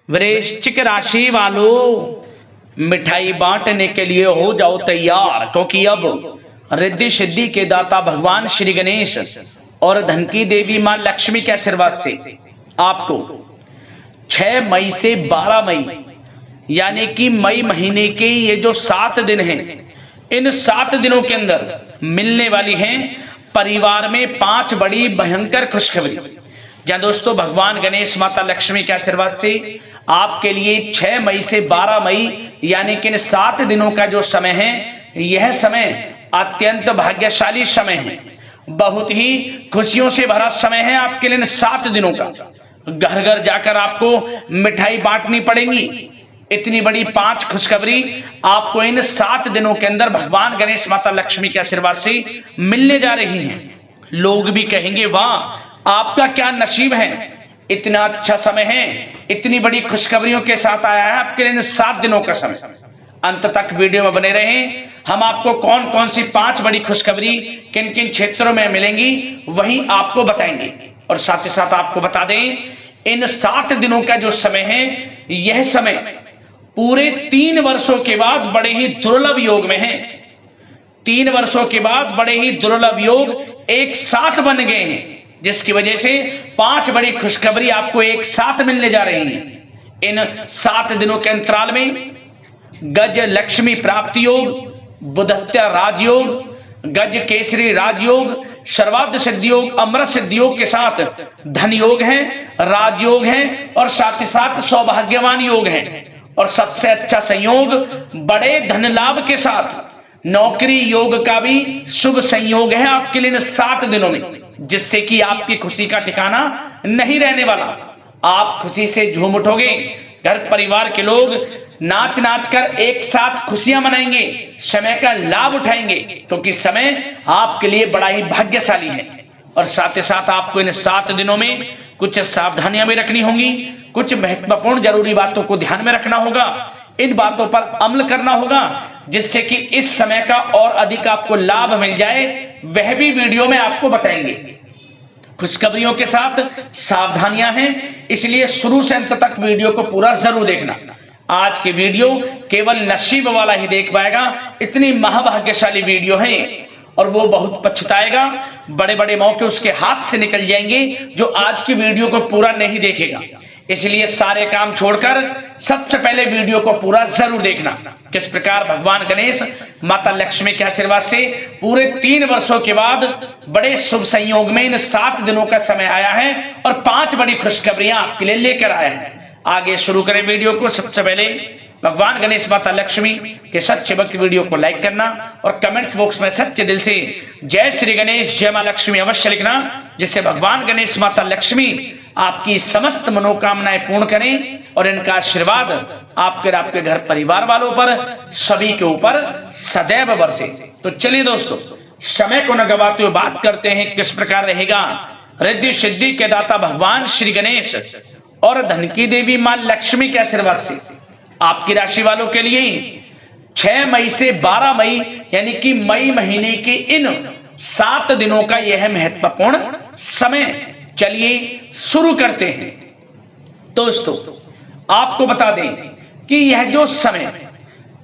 वृश्चिक राशि वालों, मिठाई बांटने के लिए हो जाओ तैयार, क्योंकि अब रिद्धि सिद्धि के दाता भगवान श्री गणेश और धन की देवी मां लक्ष्मी के आशीर्वाद से आपको 6 मई से 12 मई यानी कि मई महीने के ये जो 7 दिन हैं, इन 7 दिनों के अंदर मिलने वाली हैं परिवार में 5 बड़ी भयंकर खुशखबरी। जहां दोस्तों भगवान गणेश माता लक्ष्मी के आशीर्वाद से आपके लिए 6 मई से 12 मई यानी कि इन 7 दिनों का जो समय है, यह समय अत्यंत भाग्यशाली समय है। बहुत ही खुशियों से भरा समय है आपके लिए इन 7 दिनों का। घर घर जाकर आपको मिठाई बांटनी पड़ेगी। इतनी बड़ी 5 खुशखबरी आपको इन 7 दिनों के अंदर भगवान गणेश माता लक्ष्मी के आशीर्वाद से मिलने जा रही हैं। लोग भी कहेंगे वाह आपका क्या नसीब है, इतना अच्छा समय है, इतनी बड़ी खुशखबरियों के साथ आया है आपके लिए 7 दिनों का समय। अंत तक वीडियो में बने रहें। हम आपको कौन कौन सी 5 बड़ी खुशखबरी किन किन क्षेत्रों में मिलेंगी वही आपको बताएंगे। और साथ ही साथ आपको बता दें, इन 7 दिनों का जो समय है, यह समय पूरे 3 वर्षों के बाद बड़े ही दुर्लभ योग में है। 3 वर्षों के बाद बड़े ही दुर्लभ योग एक साथ बन गए हैं, जिसकी वजह से 5 बड़ी खुशखबरी आपको एक साथ मिलने जा रही हैं। इन 7 दिनों के अंतराल में गज लक्ष्मी प्राप्ति योग, बुधत्या राजयोग, गज केसरी राजयोग, सर्वार्थ सिद्धि योग, अमृत सिद्धि योग के साथ धन योग है, राजयोग है और साथ ही साथ सौभाग्यवान योग है। और सबसे अच्छा संयोग बड़े धन लाभ के साथ नौकरी योग का भी शुभ संयोग है आपके लिए 7 दिनों में, जिससे कि आपकी खुशी का ठिकाना नहीं रहने वाला। आप खुशी से झूम उठोगे। घर परिवार के लोग नाच नाच कर एक साथ खुशियां मनाएंगे, समय का लाभ उठाएंगे, क्योंकि समय आपके लिए बड़ा ही भाग्यशाली है। और साथ ही साथ आपको इन 7 दिनों में कुछ सावधानियां भी रखनी होंगी, कुछ महत्वपूर्ण जरूरी बातों को ध्यान में रखना होगा, इन बातों पर अमल करना होगा, जिससे कि इस समय का और अधिक आपको लाभ मिल जाए, वह भी वीडियो में आपको बताएंगे। खुशखबरियों के साथ सावधानियां हैं, इसलिए शुरू से अंत तक वीडियो को पूरा जरूर देखना। आज की वीडियो केवल नसीब वाला ही देख पाएगा, इतनी महाभाग्यशाली वीडियो है और वो बहुत पछताएगा। बड़े बड़े मौके उसके हाथ से निकल जाएंगे जो आज की वीडियो को पूरा नहीं देखेगा। इसलिए सारे काम छोड़कर सबसे पहले वीडियो को पूरा जरूर देखना। किस प्रकार भगवान गणेश माता लक्ष्मी के आशीर्वाद से पूरे 3 वर्षों के बाद बड़े शुभ संयोग में इन 7 दिनों का समय आया है और 5 बड़ी खुशखबरियां आपके लिए लेकर आया है। आगे शुरू करें वीडियो को। सबसे पहले भगवान गणेश माता लक्ष्मी के सच्चे भक्त वीडियो को लाइक करना और कमेंट्स बॉक्स में सच्चे दिल से जय श्री गणेश जय मां लक्ष्मी अवश्य लिखना, जिससे भगवान गणेश माता लक्ष्मी आपकी समस्त मनोकामनाएं पूर्ण करें और इनका आशीर्वाद आपके और आपके घर परिवार वालों पर सभी के ऊपर सदैव बरसे। तो चलिए दोस्तों, समय को न गवाते हुए बात करते हैं किस प्रकार रहेगा रिद्धि सिद्धि के दाता भगवान श्री गणेश और धन की देवी मां लक्ष्मी के आशीर्वाद से आपकी राशि वालों के लिए 6 मई से 12 मई यानी कि मई महीने के इन 7 दिनों का यह महत्वपूर्ण समय। चलिए शुरू करते हैं। दोस्तों आपको बता दें कि यह जो समय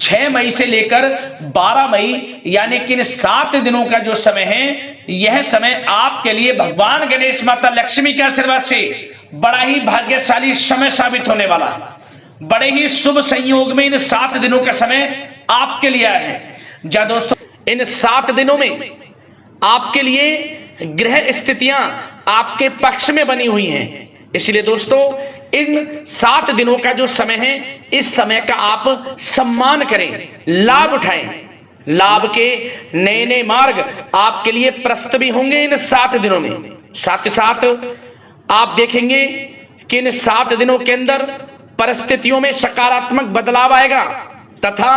6 मई से लेकर 12 मई यानी कि इन 7 दिनों का जो समय है, यह समय आपके लिए भगवान गणेश माता लक्ष्मी के आशीर्वाद से बड़ा ही भाग्यशाली समय साबित होने वाला है। बड़े ही शुभ संयोग में इन 7 दिनों का समय आपके लिए आया है। जहां दोस्तों इन 7 दिनों में आपके लिए ग्रह स्थितियां आपके पक्ष में बनी हुई हैं। इसलिए दोस्तों इन 7 दिनों का जो समय है, इस समय का आप सम्मान करें, लाभ उठाएं। लाभ के नए नए मार्ग आपके लिए प्रशस्त भी होंगे इन 7 दिनों में। साथ ही साथ आप देखेंगे कि इन 7 दिनों के अंदर परिस्थितियों में सकारात्मक बदलाव आएगा तथा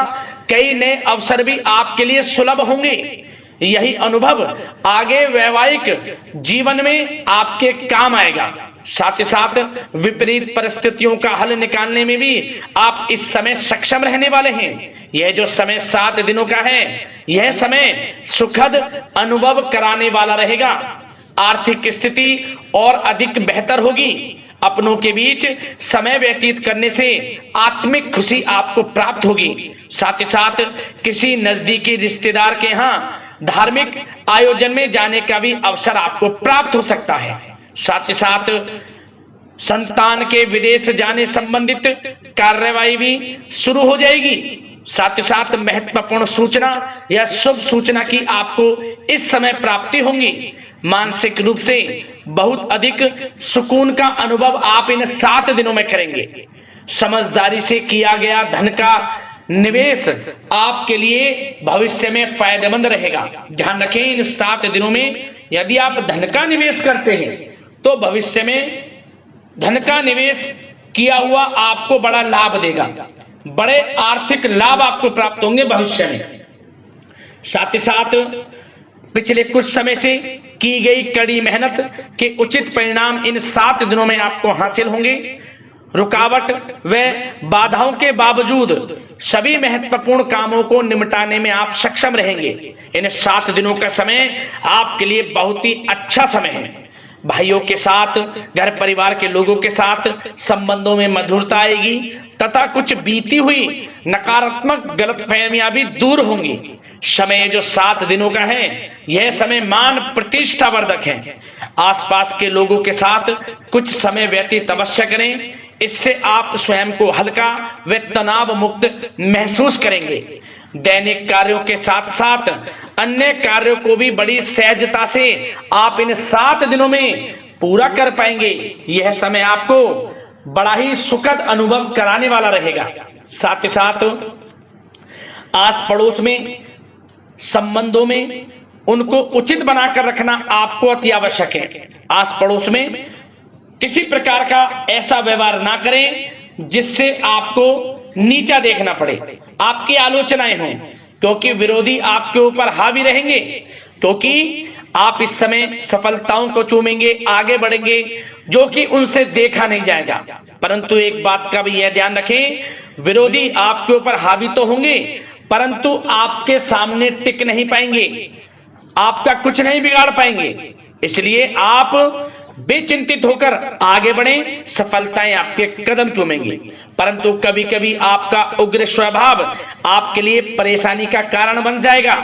कई नए अवसर भी आपके लिए सुलभ होंगे। यही अनुभव आगे वैवाहिक जीवन में आपके काम आएगा। साथ ही साथ विपरीत परिस्थितियों का हल निकालने में भी आप इस समय सक्षम रहने वाले हैं। यह जो समय 7 दिनों का है, यह समय सुखद अनुभव कराने वाला रहेगा। आर्थिक स्थिति और अधिक बेहतर होगी। अपनों के बीच समय व्यतीत करने से आत्मिक खुशी आपको प्राप्त होगी। साथ ही साथ किसी नजदीकी रिश्तेदार के यहाँ धार्मिक आयोजन में जाने का भी अवसर आपको प्राप्त हो सकता है। साथ ही साथ संतान के विदेश जाने संबंधित कार्यवाही भी शुरू हो जाएगी। साथ ही साथ महत्वपूर्ण सूचना या शुभ सूचना की आपको इस समय प्राप्ति होंगी। मानसिक रूप से बहुत अधिक सुकून का अनुभव आप इन 7 दिनों में करेंगे। समझदारी से किया गया धन का निवेश आपके लिए भविष्य में फायदेमंद रहेगा। ध्यान रखें, इन 7 दिनों में यदि आप धन का निवेश करते हैं तो भविष्य में धन का निवेश किया हुआ आपको बड़ा लाभ देगा, बड़े आर्थिक लाभ आपको प्राप्त होंगे भविष्य में। साथ ही साथ पिछले कुछ समय से की गई कड़ी मेहनत के उचित परिणाम इन 7 दिनों में आपको हासिल होंगे। रुकावट व बाधाओं के बावजूद सभी महत्वपूर्ण कामों को निपटाने में आप सक्षम रहेंगे। इन 7 दिनों का समय आपके लिए बहुत ही अच्छा समय है। भाइयों के साथ, घर परिवार के लोगों के साथ संबंधों में मधुरता आएगी तथा कुछ बीती हुई नकारात्मक गलतफहमियां भी दूर होंगी। समय जो 7 दिनों का है, यह समय मान प्रतिष्ठा वर्धक है। आसपास के लोगों के साथ कुछ समय व्यतीत अवश्य करें, इससे आप स्वयं को हल्का व तनाव मुक्त महसूस करेंगे। दैनिक कार्यों के साथ साथ अन्य कार्यों को भी बड़ी सहजता से आप इन 7 दिनों में पूरा कर पाएंगे। यह समय आपको बड़ा ही सुखद अनुभव कराने वाला रहेगा। साथ ही साथ आस पड़ोस में संबंधों में उनको उचित बनाकर रखना आपको अति आवश्यक है। आस पड़ोस में किसी प्रकार का ऐसा व्यवहार ना करें जिससे आपको नीचा देखना पड़े, आपकी आलोचनाएं हों, क्योंकि विरोधी आपके ऊपर हावी रहेंगे। क्योंकि आप इस समय सफलताओं को चूमेंगे, आगे बढ़ेंगे, जो कि उनसे देखा नहीं जाएगा। परंतु एक बात का भी यह ध्यान रखें, विरोधी आपके ऊपर हावी तो होंगे परंतु आपके सामने टिक नहीं पाएंगे, आपका कुछ नहीं बिगाड़ पाएंगे। इसलिए आप बेचिंतित होकर आगे बढ़ें, सफलताएं आपके कदम चूमेंगी। परंतु कभी कभी आपका उग्र स्वभाव आपके लिए परेशानी का कारण बन जाएगा।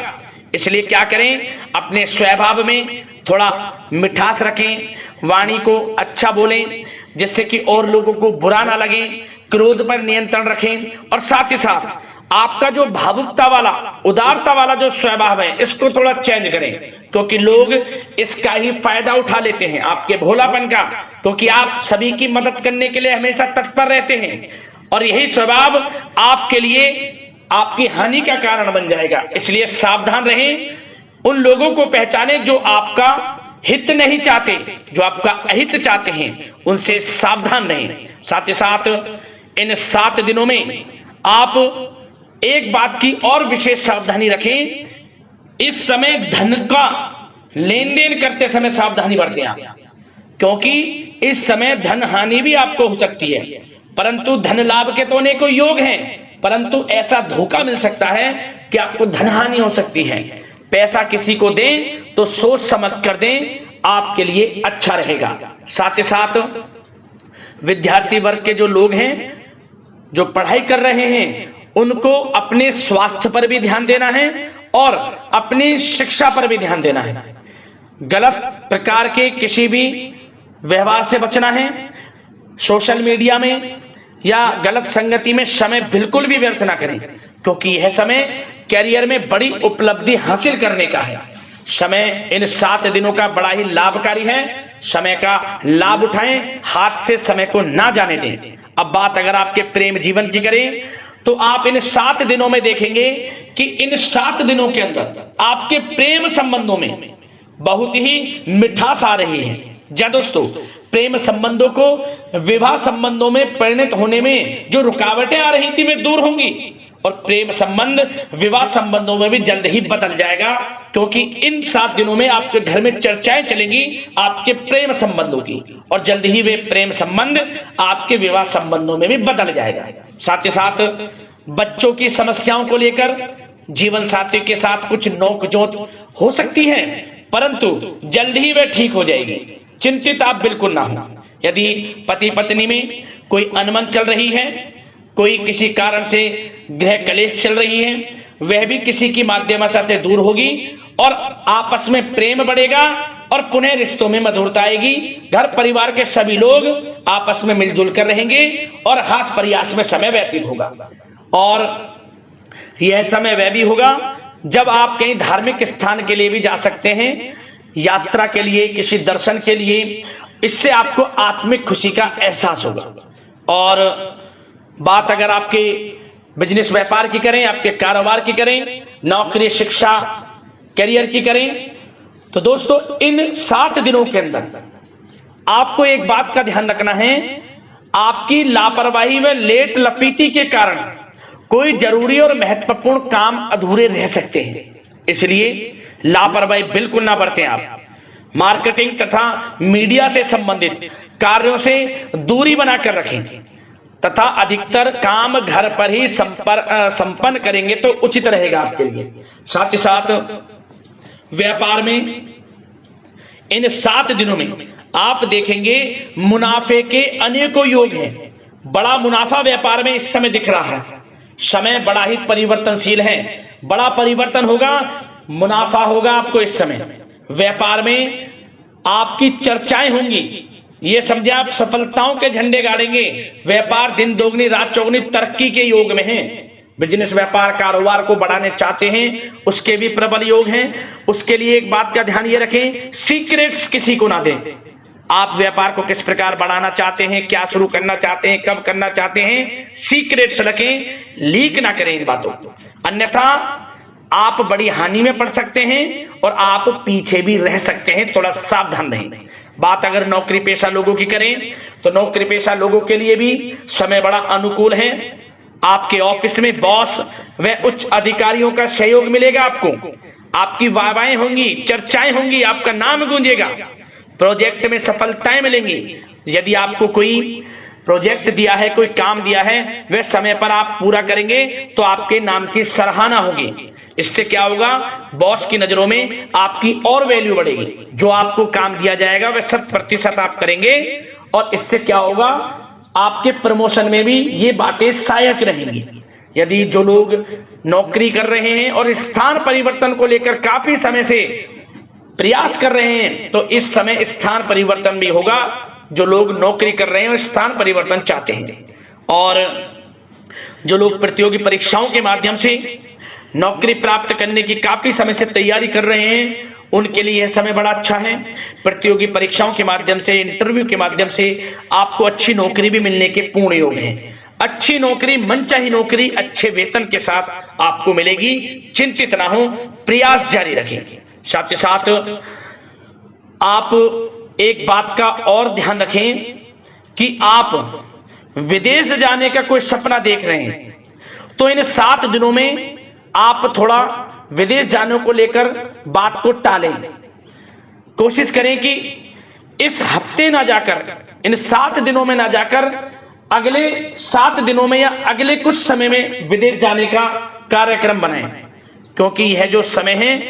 इसलिए क्या करें, अपने स्वभाव में थोड़ा मिठास रखें, वाणी को अच्छा बोलें जिससे कि और लोगों को बुरा ना लगे, क्रोध पर नियंत्रण रखें। और साथ ही साथ आपका जो भावुकता वाला, उदारता वाला जो स्वभाव है, इसको थोड़ा चेंज करें, क्योंकि लोग इसका ही फायदा उठा लेते हैं, आपके भोलापन का, क्योंकि आप सभी की मदद करने के लिए हमेशा तत्पर रहते हैं और यही स्वभाव आपके लिए आपकी हानि का कारण बन जाएगा। इसलिए सावधान रहें, उन लोगों को पहचानें जो आपका हित नहीं चाहते, जो आपका अहित चाहते हैं, उनसे सावधान रहें। साथ ही साथ इन 7 दिनों में आप एक बात की और विशेष सावधानी रखें, इस समय धन का लेन देन करते समय सावधानी बरतें आप, क्योंकि इस समय धन हानि भी आपको हो सकती है। परंतु धन लाभ के तो अनेकों योग हैं, परंतु ऐसा धोखा मिल सकता है कि आपको धन हानि हो सकती है। पैसा किसी को दें तो सोच समझ कर दें, आपके लिए अच्छा रहेगा। साथ ही साथ विद्यार्थी वर्ग के जो लोग हैं, जो पढ़ाई कर रहे हैं, उनको अपने स्वास्थ्य पर भी ध्यान देना है और अपनी शिक्षा पर भी ध्यान देना है। गलत प्रकार के किसी भी व्यवहार से बचना है। सोशल मीडिया में या गलत संगति में समय बिल्कुल भी व्यर्थ ना करें, क्योंकि यह समय कैरियर में बड़ी उपलब्धि हासिल करने का है। समय इन 7 दिनों का बड़ा ही लाभकारी है। समय का लाभ उठाएं, हाथ से समय को ना जाने दें। अब बात अगर आपके प्रेम जीवन की करें तो आप इन 7 दिनों में देखेंगे कि इन 7 दिनों के अंदर आपके प्रेम संबंधों में बहुत ही मिठास आ रही है। जी दोस्तों, प्रेम संबंधों को विवाह संबंधों में परिणत होने में जो रुकावटें आ रही थी वे दूर होंगी और प्रेम संबंध विवाह संबंधों में भी जल्द ही बदल जाएगा, क्योंकि इन 7 दिनों में आपके घर में चर्चाएं चलेंगी आपके प्रेम संबंधों की और जल्द ही वे प्रेम संबंध आपके विवाह संबंधों में भी बदल जाएगा। साथ ही साथ बच्चों की समस्याओं को लेकर जीवन साथी के साथ कुछ नोकझोंक हो सकती है, परंतु जल्द ही वे ठीक हो जाएगी। चिंतित आप बिल्कुल ना हो। यदि पति पत्नी में कोई अनबन चल रही है, कोई किसी कारण से गृह कलेश चल रही है, वह भी किसी की माध्यम से दूर होगी और आपस में प्रेम बढ़ेगा और पुनः रिश्तों में मधुरता आएगी। घर परिवार के सभी लोग आपस में मिलजुल कर रहेंगे और हास प्रयास में समय व्यतीत होगा। और यह समय वह भी होगा जब आप कहीं धार्मिक स्थान के लिए भी जा सकते हैं, यात्रा के लिए, किसी दर्शन के लिए। इससे आपको आत्मिक खुशी का एहसास होगा। और बात अगर आपके बिजनेस व्यापार की करें, आपके कारोबार की करें, नौकरी, शिक्षा, करियर की करें, तो दोस्तों इन 7 दिनों के अंदर आपको एक बात का ध्यान रखना है, आपकी लापरवाही व लेट लफीती के कारण कोई जरूरी और महत्वपूर्ण काम अधूरे रह सकते हैं। इसलिए लापरवाही बिल्कुल ना बरतें। आप मार्केटिंग तथा मीडिया से संबंधित कार्यों से दूरी बनाकर रखें तथा अधिकतर काम घर पर ही संपन्न करेंगे तो उचित रहेगा आपके लिए। साथ ही साथ व्यापार में इन 7 दिनों में आप देखेंगे मुनाफे के अनेकों योग हैं। बड़ा मुनाफा व्यापार में इस समय दिख रहा है। समय बड़ा ही परिवर्तनशील है, बड़ा परिवर्तन होगा, मुनाफा होगा आपको इस समय। व्यापार में आपकी चर्चाएं होंगी, ये समझे आप सफलताओं के झंडे गाड़ेंगे। व्यापार दिन दोगुनी रात चौगुनी तरक्की के योग में है। बिजनेस व्यापार कारोबार को बढ़ाने चाहते हैं, उसके भी प्रबल योग हैं। उसके लिए एक बात का ध्यान ये रखें, सीक्रेट्स किसी को ना दें। आप व्यापार को किस प्रकार बढ़ाना चाहते हैं, क्या शुरू करना चाहते हैं, कब करना चाहते हैं, सीक्रेट्स रखें, लीक ना करें इन बातों को, अन्यथा आप बड़ी हानि में पड़ सकते हैं और आप पीछे भी रह सकते हैं। थोड़ा सावधान रहें। बात अगर नौकरी पेशा लोगों की करें तो नौकरी पेशा लोगों के लिए भी समय बड़ा अनुकूल है। आपके ऑफिस में बॉस व उच्च अधिकारियों का सहयोग मिलेगा आपको, आपकी वाहवाहें होंगी, चर्चाएं होंगी, आपका नाम गूंजेगा, प्रोजेक्ट में सफलताएं मिलेंगी। यदि आपको कोई प्रोजेक्ट दिया है, कोई काम दिया है, वह समय पर आप पूरा करेंगे तो आपके नाम की सराहना होगी। इससे क्या होगा, बॉस की नजरों में आपकी और वैल्यू बढ़ेगी। जो आपको काम दिया जाएगा वह 100% आप करेंगे और इससे क्या होगा, आपके प्रमोशन में भी ये बातें सहायक रहेंगी। यदि जो लोग नौकरी कर रहे हैं और स्थान परिवर्तन को लेकर काफी समय से प्रयास कर रहे हैं तो इस समय स्थान परिवर्तन भी होगा। जो लोग नौकरी कर रहे हैं और स्थान परिवर्तन चाहते हैं, और जो लोग प्रतियोगी परीक्षाओं के माध्यम से नौकरी प्राप्त करने की काफी समय से तैयारी कर रहे हैं, उनके लिए यह समय बड़ा अच्छा है। प्रतियोगी परीक्षाओं के माध्यम से, इंटरव्यू के माध्यम से आपको अच्छी नौकरी भी मिलने के पूर्ण योग हैं। अच्छी नौकरी, मनचाही नौकरी अच्छे वेतन के साथ आपको मिलेगी। चिंतित ना हो, प्रयास जारी रखें। साथ ही साथ आप एक बात का और ध्यान रखें कि आप विदेश जाने का कोई सपना देख रहे हैं तो इन 7 दिनों में आप थोड़ा विदेश जाने को लेकर बात को टालें। कोशिश करें कि इस हफ्ते ना जाकर, इन 7 दिनों में ना जाकर, अगले 7 दिनों में या अगले कुछ समय में विदेश जाने का कार्यक्रम बनाएं, क्योंकि यह जो समय है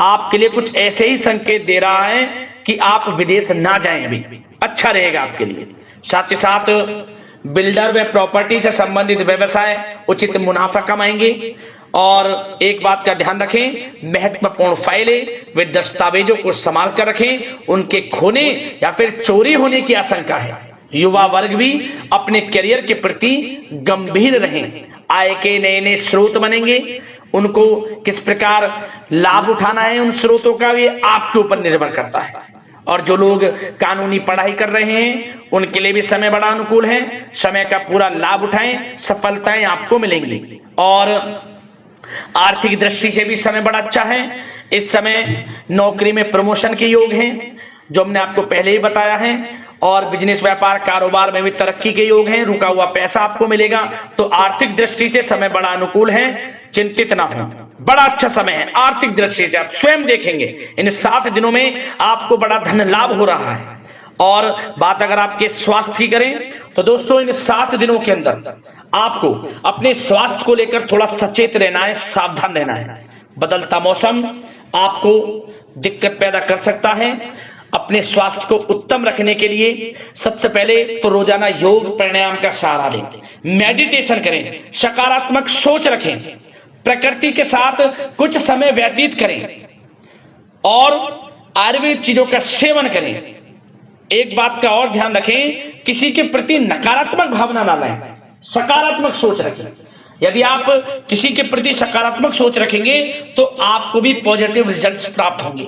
आपके लिए कुछ ऐसे ही संकेत दे रहा है कि आप विदेश ना जाएं, अभी अच्छा रहेगा आपके लिए। साथ ही साथ बिल्डर व प्रॉपर्टी से संबंधित व्यवसाय उचित मुनाफा कमाएंगे। और एक बात का ध्यान रखें, महत्वपूर्ण फाइलें व दस्तावेजों को संभाल कर रखें, उनके खोने या फिर चोरी होने की आशंका है। युवा वर्ग भी अपने करियर के प्रति गंभीर रहें। आय के नए नए स्रोत बनेंगे, उनको किस प्रकार लाभ उठाना है उन स्रोतों का, ये आपके ऊपर निर्भर करता है। और जो लोग कानूनी पढ़ाई कर रहे हैं उनके लिए भी समय बड़ा अनुकूल है। समय का पूरा लाभ उठाएं, सफलताएं आपको मिलेंगी। और आर्थिक दृष्टि से भी समय बड़ा अच्छा है। इस समय नौकरी में प्रमोशन के योग हैं, जो हमने आपको पहले ही बताया है। और बिजनेस व्यापार कारोबार में भी तरक्की के योग हैं, रुका हुआ पैसा आपको मिलेगा। तो आर्थिक दृष्टि से समय बड़ा अनुकूल है, चिंतित ना हो, बड़ा अच्छा समय है आर्थिक दृष्टि से। आप स्वयं देखेंगे इन 7 दिनों में आपको बड़ा धन लाभ हो रहा है। और बात अगर आपके स्वास्थ्य की करें तो दोस्तों इन 7 दिनों के अंदर आपको अपने स्वास्थ्य को लेकर थोड़ा सचेत रहना है, सावधान रहना है। बदलता मौसम आपको दिक्कत पैदा कर सकता है। अपने स्वास्थ्य को उत्तम रखने के लिए सबसे पहले तो रोजाना योग प्राणायाम का सहारा लें, मेडिटेशन करें, सकारात्मक सोच रखें, प्रकृति के साथ कुछ समय व्यतीत करें और आयुर्वेद चीजों का सेवन करें। एक बात का और ध्यान रखें, किसी के प्रति नकारात्मक भावना ना लाएं, सकारात्मक सोच रखें। यदि आप किसी के प्रति सकारात्मक सोच रखेंगे तो आपको भी पॉजिटिव रिजल्ट्स प्राप्त होंगे।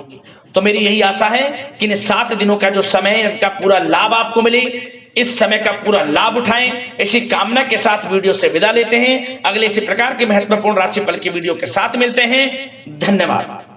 तो मेरी यही आशा है कि इन 7 दिनों का जो समय है इसका पूरा लाभ आपको मिले, इस समय का पूरा लाभ उठाएं। इसी कामना के साथ वीडियो से विदा लेते हैं। अगले इसी प्रकार के महत्वपूर्ण राशिफल की वीडियो के साथ मिलते हैं। धन्यवाद।